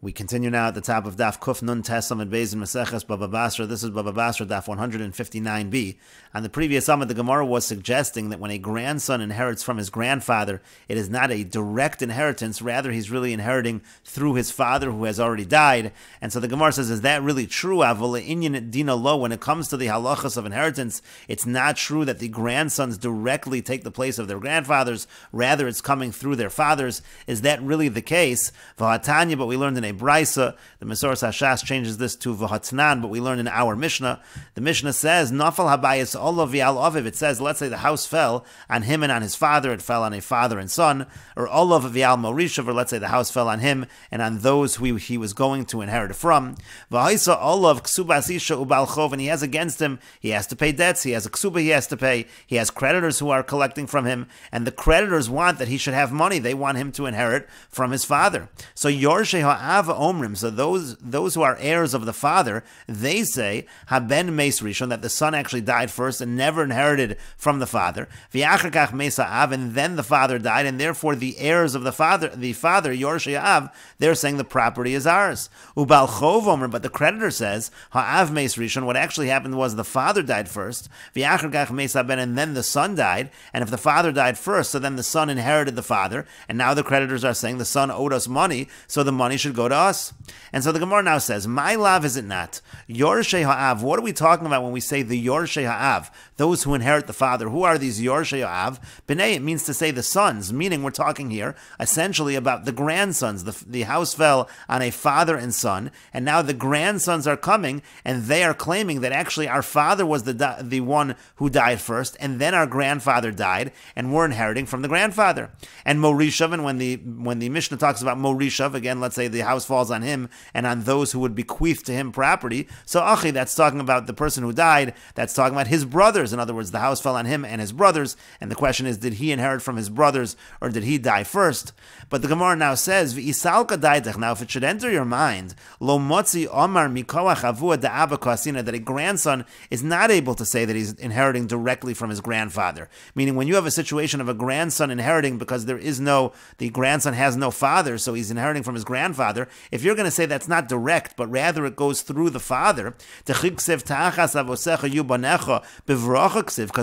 We continue now at the top of Daf Kuf Nun Tesam and Beis in Meseches Bava Basra. This is Bava Basra Daf 159b. On the previous Amud, the Gemara was suggesting that when a grandson inherits from his grandfather, it is not a direct inheritance. Rather, he's really inheriting through his father who has already died. And so the Gemara says, is that really true? When it comes to the halachas of inheritance, it's not true that the grandsons directly take the place of their grandfathers. Rather, it's coming through their fathers. Is that really the case? V'hatanya, but we learned in a Brisa, the Mesoras Hashas changes this to V'hatnan, but we learn in our Mishnah. The Mishnah says, Nafal habayis olav v'al aviv. It says, let's say the house fell on him and on his father. It fell on a father and son. Or olav v'al morishav, or let's say the house fell on him and on those who he was going to inherit from. V'haisa olav ksubas isha ubal chov, and he has against him, he has to pay debts, he has a ksuba he has to pay, he has creditors who are collecting from him, and the creditors want that he should have money. They want him to inherit from his father. So Yorshei ha'av omrim, so those who are heirs of the father, they say, haben meis rishon, that the son actually died first and never inherited from the father, v'achar kach meis ha'av, and then the father died, and therefore the heirs of the father, Yorshei ha'av, they're saying the property is ours. Ubal chov omrim, but the creditor says, ha'av meis rishon, what actually happened was the father died first, v'achar kach meis haben, and then the son died, and if the father died first, so then the son inherited the father, and now the creditors are saying the son owed us money, so the money should go to us. And so the Gemara now says, my love is it not? Yorshei ha'av, what are we talking about when we say the Yorshei ha'av, those who inherit the father? Who are these Yorshei ha'av? B'nei, it means to say the sons, meaning we're talking here essentially about the grandsons. The house fell on a father and son, and now the grandsons are coming, and they are claiming that actually our father was the one who died first, and then our grandfather died, and we're inheriting from the grandfather. And Morishav, and when the Mishnah talks about Morishav, again, let's say the house falls on him and on those who would bequeath to him property. So Achi, that's talking about the person who died, that's talking about his brothers. In other words, the house fell on him and his brothers, and the question is, did he inherit from his brothers or did he die first? But the Gemara now says, V'isalka daitach. Now, if it should enter your mind, Lo motzi omar mikoach avua da'aba kasina, that a grandson is not able to say that he's inheriting directly from his grandfather. Meaning, when you have a situation of a grandson inheriting because the grandson has no father, so he's inheriting from his grandfather, if you're going to say that's not direct, but rather it goes through the father, because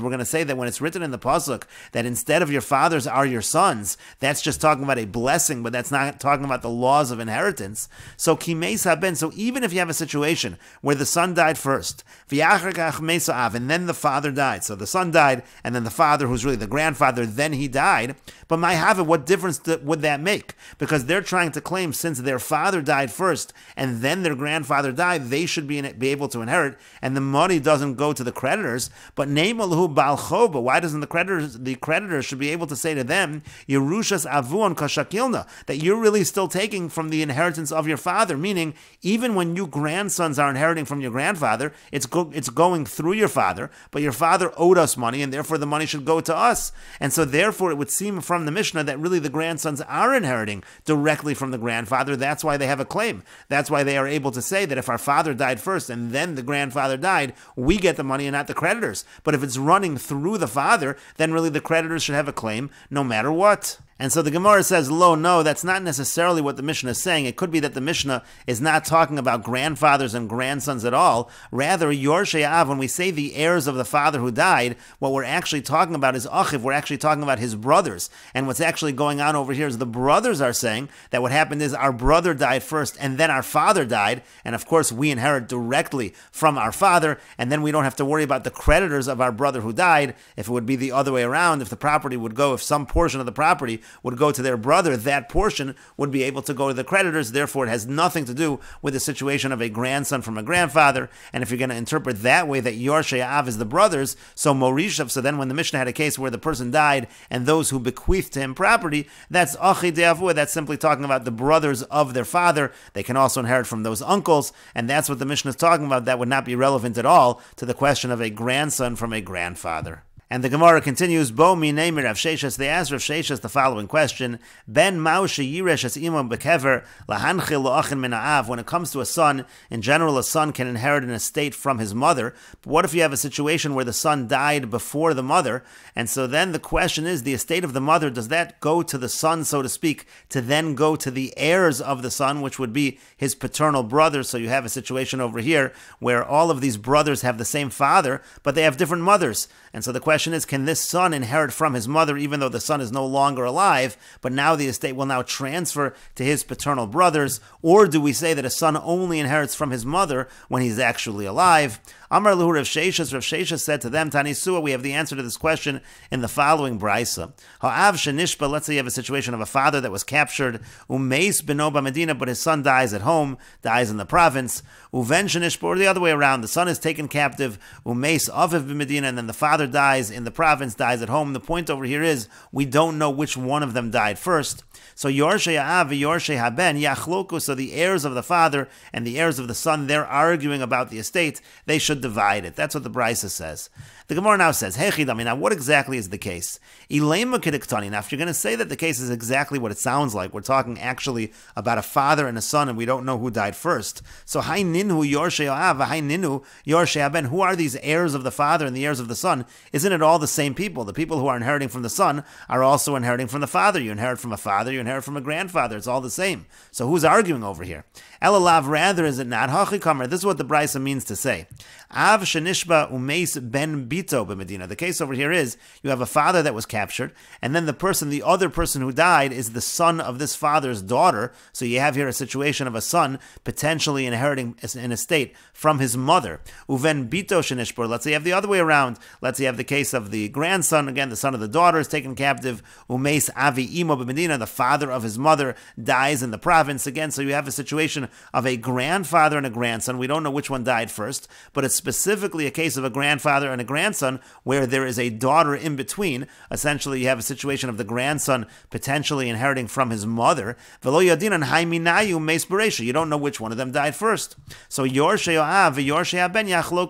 we're going to say that when it's written in the pasuk that instead of your fathers are your sons, that's just talking about a blessing, but that's not talking about the laws of inheritance. So kimeis haben, so even if you have a situation where the son died first, and then the father died, so the son died, and then the father, who's really the grandfather, then he died, but my have it, what difference would that make? Because they're trying to claim, since their father died first and then their grandfather died, they should be able to inherit, and the money doesn't go to the creditors. But neimalahu bal choba, why doesn't the creditors should be able to say to them, Yerushas avuon kashakilna, that you're really still taking from the inheritance of your father? Meaning, even when you grandsons are inheriting from your grandfather, it's going through your father, but your father owed us money, and therefore the money should go to us. And so therefore it would seem from the Mishnah that really the grandsons are inheriting directly from the grandfather. That's why they have a claim. That's why they are able to say that if our father died first and then the grandfather died, we get the money and not the creditors. But if it's running through the father, then really the creditors should have a claim no matter what. And so the Gemara says, no, that's not necessarily what the Mishnah is saying. It could be that the Mishnah is not talking about grandfathers and grandsons at all. Rather, Yorshei Av, when we say the heirs of the father who died, what we're actually talking about is Achiv. We're actually talking about his brothers. And what's actually going on over here is the brothers are saying that what happened is our brother died first and then our father died. And of course, we inherit directly from our father. And then we don't have to worry about the creditors of our brother who died. If it would be the other way around, if some portion of the property would go to their brother, that portion would be able to go to the creditors. Therefore, it has nothing to do with the situation of a grandson from a grandfather. And if you're going to interpret that way, that Yorshei Av is the brothers, so Morishav, so then when the Mishnah had a case where the person died and those who bequeathed to him property, that's Achi De'avua, that's simply talking about the brothers of their father. They can also inherit from those uncles, and that's what the Mishnah is talking about. That would not be relevant at all to the question of a grandson from a grandfather. And the Gemara continues, Bo mi neimer Rav Sheshes, they asked Rav Sheshes the following question, Ben Maushe Yiresh es imam bekever lahanchil lo'achin min ha'av. When it comes to a son, in general a son can inherit an estate from his mother, but what if you have a situation where the son died before the mother? And so then the question is, the estate of the mother, does that go to the son, so to speak, to then go to the heirs of the son, which would be his paternal brother? So you have a situation over here where all of these brothers have the same father, but they have different mothers. And so the question is, can this son inherit from his mother even though the son is no longer alive, but now the estate will now transfer to his paternal brothers? Or do we say that a son only inherits from his mother when he's actually alive? Amar Lahu Rav Sheshes said to them, Tanisua, we have the answer to this question in the following brisa. Ha'av shenishba, let's say you have a situation of a father that was captured, umeis beno b'medina, but his son dies at home, dies in the province, uven shenishba, or the other way around, the son is taken captive, umeis aviv b'medina, and then the father dies in the province, dies at home. The point over here is, we don't know which one of them died first. So Yorshei Ha'av Yorshei Haben Yachloku, so the heirs of the father and the heirs of the son, they're arguing about the estate, they should divide it. That's what the Brisa says. The Gemara now says, Hey Chidami, now what exactly is the case? Ilema Kediktani. Now if you're going to say that the case is exactly what it sounds like, we're talking actually about a father and a son, and we don't know who died first. So Hai Ninhu Yorshei Ha'av, Hai Ninhu Yorshei Haben, who are these heirs of the father and the heirs of the son? Isn't it all the same people? The people who are inheriting from the son are also inheriting from the father. You inherit from a father, you inherit from a grandfather. It's all the same. So who's arguing over here? Elalav, rather, is it not? Hachikamer, this is what the Brisa means to say. Av shenishba umeis ben bito b'medina. The case over here is, you have a father that was captured, and then the other person who died is the son of this father's daughter. So you have here a situation of a son potentially inheriting an estate from his mother. Uven bito shenishbor. Let's say you have the other way around. Let's say you have the case of the grandson, again, the son of the daughter is taken captive. Umeis avi imo b'medina. The father of his mother dies in the province. Again, so you have a situation of a grandfather and a grandson. We don't know which one died first, but it's specifically a case of a grandfather and a grandson where there is a daughter in between. Essentially, you have a situation of the grandson potentially inheriting from his mother. You don't know which one of them died first. So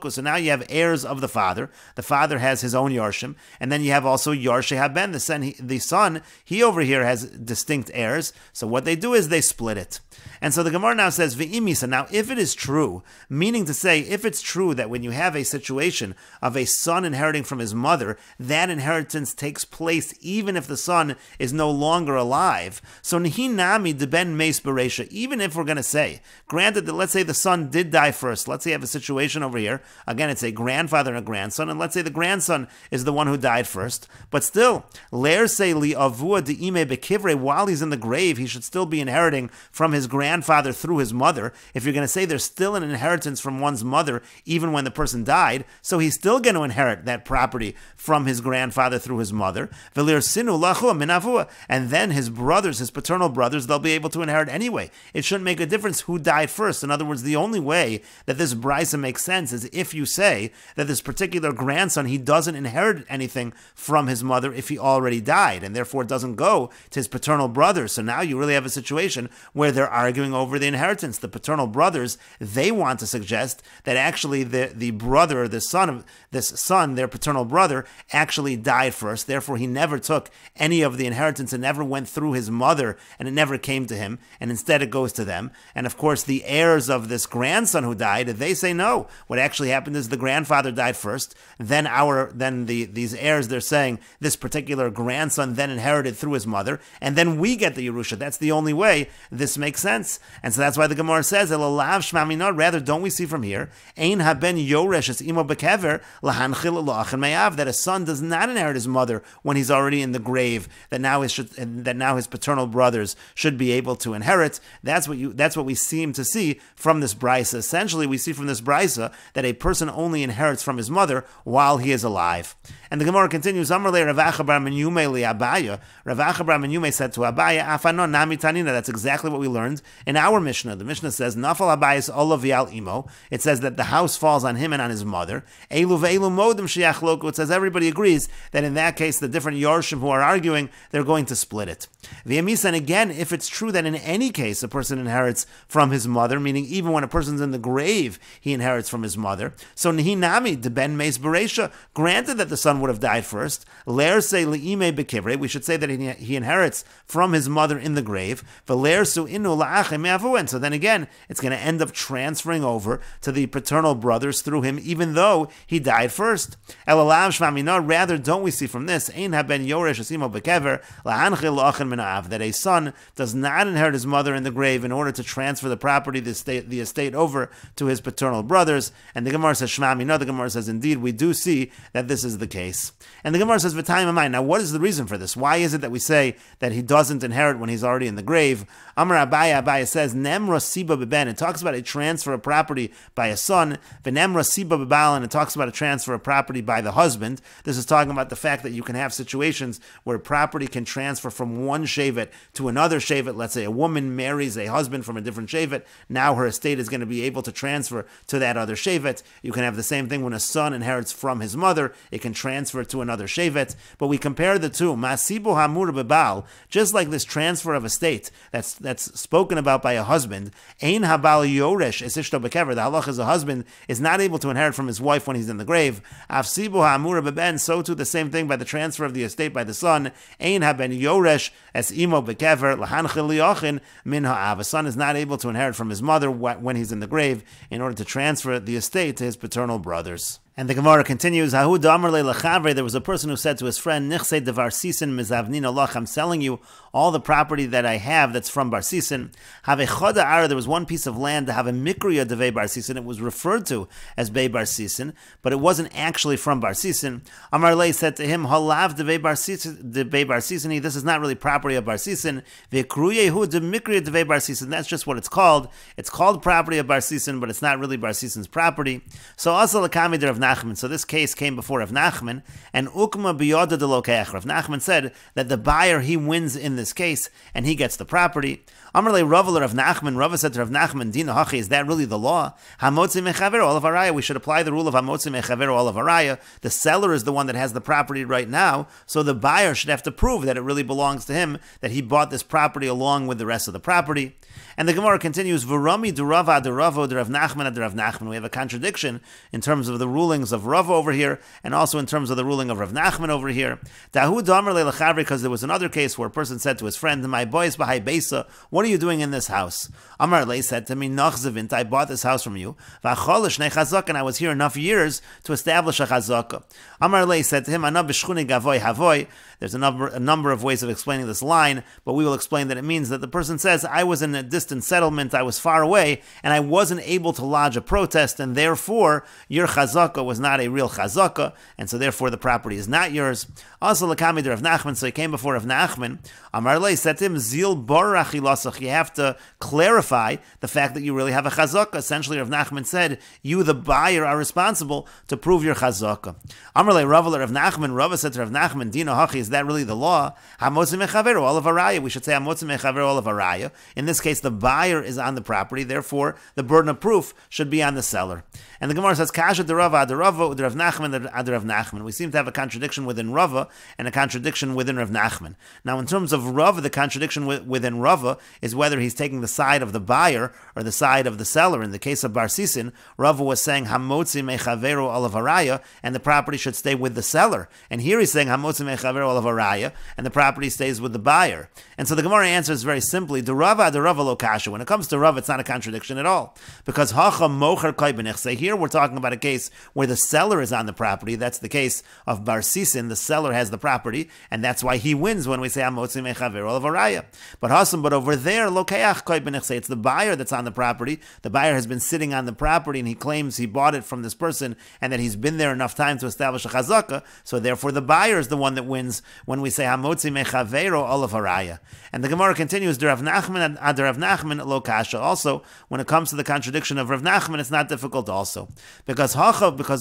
so now you have heirs of the father. The father has his own Yorshim, and then you have also Yorshei Haben, the son. He over here has distinct heirs. So what they do is they split it. And so the Gemara now says, V'imisa. Now, if it is true, meaning to say, if it's true that when you have a situation of a son inheriting from his mother, that inheritance takes place even if the son is no longer alive. So Nihinami deben meis beresha. Even if we're going to say, granted that let's say the son did die first, let's say you have a situation over here, again it's a grandfather and a grandson, and let's say the grandson is the one who died first, but still, ler se li avua de ime bekivre, while he's in the grave, he should still be inheriting from his grandfather through his mother. If you're going to say there's still an inheritance from one's mother even when the person died, so he's still going to inherit that property from his grandfather through his mother. And then his brothers, his paternal brothers, they'll be able to inherit anyway. It shouldn't make a difference who died first. In other words, the only way that this brisa makes sense is if you say that this particular grandson, he doesn't inherit anything from his mother if he already died, and therefore it doesn't go to his paternal brothers. So now you really have a situation where they're arguing over the inheritance. The paternal brothers, they want to suggest that actually the brother, the son of this son, their paternal brother, actually died first. Therefore, he never took any of the inheritance. It never went through his mother, and it never came to him, and instead it goes to them. And of course, the heirs of this grandson who died, they say no. What actually happened is the grandfather died first. Then these heirs, they're saying this particular grandson then inherited through his mother, and then we get the Yerusha. That's the only way this makes sense. And so that's why the Gemara says, rather, don't we see from here, Ein haben yoresh es imo bekever lahanchil lo'achin me'av, that a son does not inherit his mother when he's already in the grave, that now his paternal brothers should be able to inherit. That's what we seem to see from this brisa. Essentially, we see from this brisa that a person only inherits from his mother while he is alive. And the Gemara continues, Amar le Rav Acha bar Menyume li Abaya. Rav Acha bar Menyume said to Abaya, Afano nami tanina. That's exactly what we learned in our Mishnah. The Mishnah says, Nafal Abayis olav yal imo. It says that the house falls falls on him and on his mother. Elu ve'elu modim shiach loku. It says everybody agrees that in that case, the different Yorshim who are arguing, they're going to split it. V'yamisa, and again, if it's true that in any case a person inherits from his mother, meaning even when a person's in the grave, he inherits from his mother. So nihinami de ben meis beresha. Granted that the son would have died first. Ler se liime bekivre. We should say that he inherits from his mother in the grave. V'ler su inu la'achem me'avu. And so then again, it's going to end up transferring over to the paternal brothers through him, even though he died first. Elalav shvamina. Rather, don't we see from this ein haben yoresh asimo bekever la'anchil la'achem mina'av, that a son does not inherit his mother in the grave in order to transfer the property, the estate over to his paternal brothers. And the Gemara says shvamina. The Gemara says indeed we do see that this is the case. And the Gemara says v'tayim amai. Now, what is the reason for this? Why is it that we say that he doesn't inherit when he's already in the grave? Amar Abaya says nemra siba beben. It talks about a transfer of property by a son. V'nemra siba bebal, and it talks about a transfer of property by the husband. This is talking about the fact that you can have situations where property can transfer from one shevet to another shevet. Let's say a woman marries a husband from a different shevet. Now her estate is going to be able to transfer to that other shevet. You can have the same thing when a son inherits from his mother. It can transfer to another shevet. But we compare the two. Masibo hamur bebal, just like this transfer of estate that's spoken about by a husband. Ein habal yoresh esishto bekever. The halach is a husband is not able to inherit from his wife when he's in the grave. Afsibo hamur beben. So too the same thing by the transfer of the estate by the son. Ein haben yoresh es imo bekever lahanchil liochin min ha'av. A son is not able to inherit from his mother when he's in the grave in order to transfer the estate to his paternal brothers. And the Gemara continues, there was a person who said to his friend, I'm selling you all the property that I have that's from Bar Sisin. There was one piece of land to have a mikriya de Bar Sisin. It was referred to as Bei Bar Sisin, but it wasn't actually from Bar Sisin. Amar Lei said to him, Halav de Bei Bar Sisin, this is not really property of Bar Sisin. Ve'kruyehu de mikriya de Bar Sisin. That's just what it's called. It's called property of Bar Sisin, but it's not really Bar Sisin's property. So also Lakami de Rav Nachman. So this case came before Rav Nachman, and Ukma biyoda de lokeach. Rav Nachman said that the buyer, he wins in this case, and he gets the property. Amarle Rava Rav Nachman. Rava said to Rav Nachman, Dina Hachi, is that really the law? Hamotzi mechaver olav haraya. We should apply the rule of Hamotzi mechaver olav haraya. The seller is the one that has the property right now, so the buyer should have to prove that it really belongs to him, that he bought this property along with the rest of the property. And the Gemara continues, V'rami durava duravo Rav Nachman Rav Nachman. We have a contradiction in terms of the rulings of Rava over here, and also in terms of the ruling of Rav Nachman over here. Dahu damar le'lechavri, because there was another case where a person said to his friend, my boys b'hai beisa, what are you doing in this house? Amar Le said to me, Nachzavint, I bought this house from you. V'achol shnei chazak, and I was here enough years to establish a chazaka. Amar Le said to him, Ana b'shchuni gavoy havoy. There's a number of ways of explaining this line, but we will explain that it means that the person says, I was in a distant settlement, I was far away, and I wasn't able to lodge a protest, and therefore your chazaka was not a real chazaka, and so therefore the property is not yours. Also, Lakami de Rav Nachman, so he came before Rav Nachman. Amar Le said to him, Zil borachi lasach, you have to clarify the fact that you really have a chazaka. Essentially, Rav Nachman said, you, the buyer, are responsible to prove your chazaka. Amar Le Rava Rav Nachman. Rava said to Rav Nachman, Dina Hachi, is that really the law? Hamotzi mechaveru olav haraya. We should say Hamotzi mechaveru olav haraya. In this case, the buyer is on the property, therefore the burden of proof should be on the seller. And the Gemara says, Kasha de Rava, de Rava, de Rav Nachman, de Rav Nachman. We seem to have a contradiction within Rava and a contradiction within Rav Nachman. Now, in terms of Rava, the contradiction within Rava is whether he's taking the side of the buyer or the side of the seller. In the case of Bar Sisin, Rava was saying Hamotzi mechaveru olav haraya, and the property should stay with the seller. And here he's saying Hamotzi mechaveru olav haraya, and the property stays with the buyer. And so the Gemara answers very simply, de Rava lo kasha. When it comes to Rava, it's not a contradiction at all, because hacha mocher kaibenich. Say here we're talking about a case where the seller is on the property. That's the case of Bar Sisin. The seller has the property, and that's why he wins when we say Hamotzi mechaveru olav haraya. But over there, lokeach kaibenich. Say it's the buyer that's on the property. The buyer has been sitting on the property, and he claims he bought it from this person, and that he's been there enough time to establish a chazaka. So therefore, the buyer is the one that wins when we say Hamotzi mechaveru olav haraya. And the Gemara continues, Rav Nachman ad Rav Nachman lo kasha. Also, when it comes to the contradiction of Rav Nachman, it's not difficult also. Because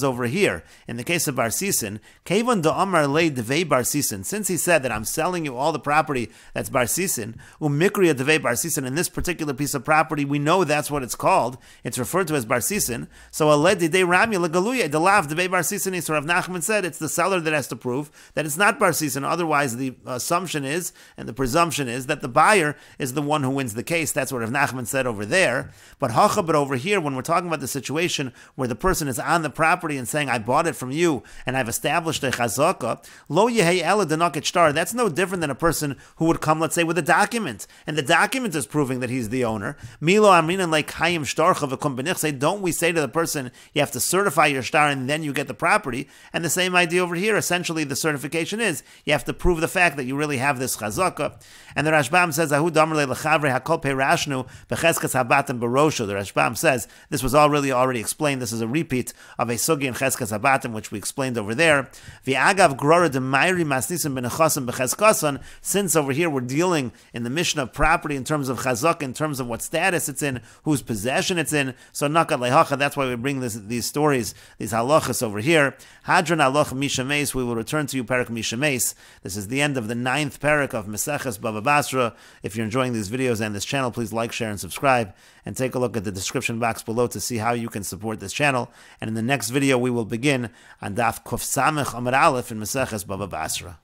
over here, in the case of Bar Sisin, Kevon do Amar le Devei Bar Sisin, since he said that I'm selling you all the property that's Bar Sisin, Umikriya Devei Bar Sisin, in this particular piece of property, we know that's what it's called. It's referred to as Bar Sisin. So Aled Didei Rami Legaluya, the Lav Devei Bar Sisin. So Rav Nachman said it's the seller that has to prove that it's not Bar Sisin. Otherwise, the assumption is, and the presumption is, that the buyer is the one who wins the case. That's what Rav Nachman said over there. But over here, when we're talking about the situation where the person is on the property and saying, I bought it from you, and I've established a chazaka, lo yehei ela denakit shtar, that's no different than a person who would come, let's say, with a document, and the document is proving that he's the owner. Milo amrinan like hayim shtarcha v'kum benichse, don't we say to the person, you have to certify your shtar and then you get the property? And the same idea over here, essentially the certification is, you have to prove the fact that you really have this chazaka. And the Rashbam says, Ahu damar lechavre hakol perashnu becheskas habatim barosho. The Rashbam says, this was already explained, this is a repeat of a sugi in cheskas habatim, which we explained over there. V'agav grora demayri masnisim benechasim becheskasan, since over here we're dealing in the mission of property in terms of chazak, in terms of what status it's in, whose possession it's in, so nakat lehacha, that's why we bring these stories, these halachas over here. Hadran halach mishameis, we will return to you parak mishameis. This is the end of the 9th parak of Meseches Bava Basra. If you're enjoying these videos and this channel, please like, share, and subscribe, and take a look at the description box below to see how you can support this channel. And in the next video, we will begin on Daf Kuf Samech Amar Aleph in Meseches Bava Basra.